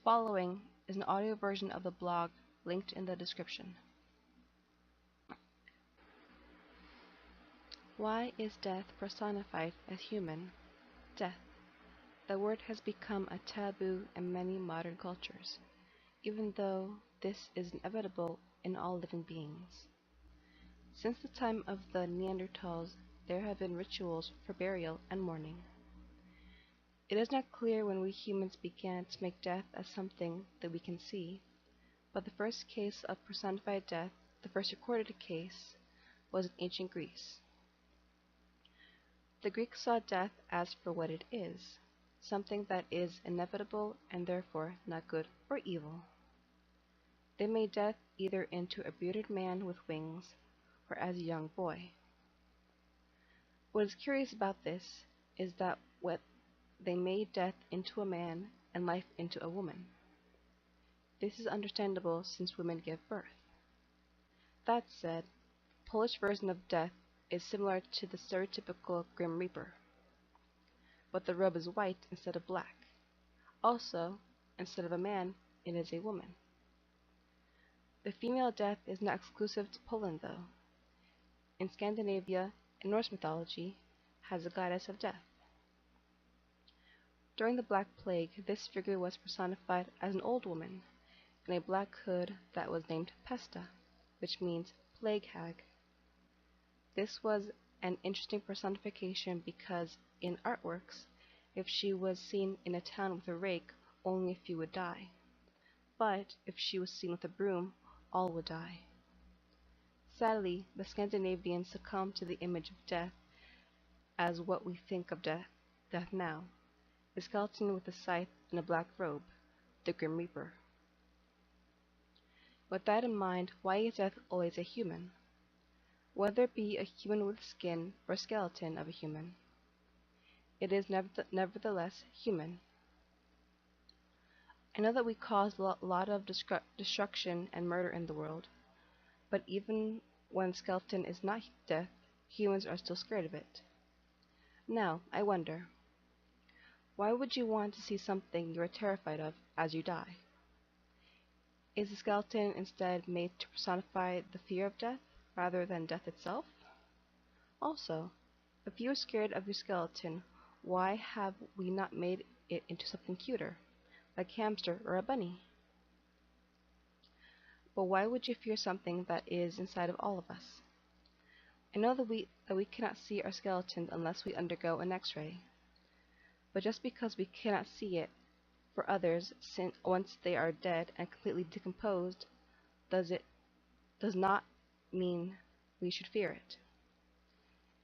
following is an audio version of the blog linked in the description. Why is death personified as human? Death. The word has become a taboo in many modern cultures, even though this is inevitable in all living beings. Since the time of the Neanderthals, there have been rituals for burial and mourning. It is not clear when we humans began to make death as something that we can see, but the first case of personified death, the first recorded case, was in ancient Greece. The Greeks saw death as for what it is, something that is inevitable and therefore not good or evil. They made death either into a bearded man with wings or as a young boy. What is curious about this is that they made death into a man and life into a woman. This is understandable since women give birth. That said, the Polish version of death is similar to the stereotypical Grim Reaper, but the robe is white instead of black. Also, instead of a man, it is a woman. The female death is not exclusive to Poland though. In Scandinavia and Norse mythology has a goddess of death. During the Black Plague, this figure was personified as an old woman in a black hood that was named Pesta, which means plague hag. This was an interesting personification because in artworks, if she was seen in a town with a rake, only a few would die. But if she was seen with a broom, all would die. Sadly, the Scandinavians succumbed to the image of death as what we think of death now, a skeleton with a scythe and a black robe, the Grim Reaper. With that in mind, why is death always a human? Whether it be a human with skin or a skeleton of a human, it is nevertheless human. I know that we cause a lot of destruction and murder in the world, but even when a skeleton is not death, humans are still scared of it. Now, I wonder, why would you want to see something you are terrified of as you die? Is the skeleton instead made to personify the fear of death rather than death itself? Also, if you are scared of your skeleton, why have we not made it into something cuter, like a hamster or a bunny? But why would you fear something that is inside of all of us? I know that we cannot see our skeletons unless we undergo an X-ray, but just because we cannot see it, for others, once they are dead and completely decomposed, does not mean we should fear it.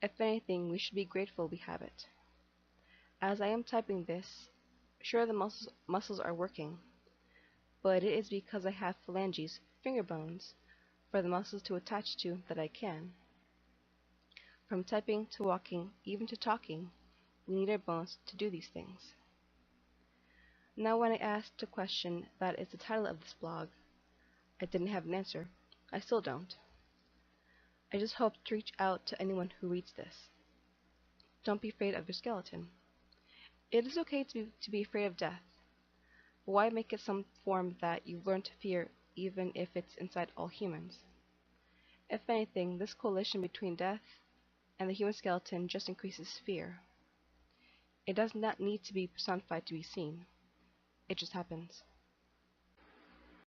If anything, we should be grateful we have it. As I am typing this, sure the muscles are working, but it is because I have phalanges, finger bones, for the muscles to attach to that I can. From typing to walking, even to talking, we need our bones to do these things. Now when I asked a question that is the title of this blog, I didn't have an answer. I still don't. I just hope to reach out to anyone who reads this. Don't be afraid of your skeleton. It is okay to be afraid of death, but why make it some form that you learn to fear even if it's inside all humans? If anything, this coalition between death and the human skeleton just increases fear. It does not need to be personified to be seen. It just happens.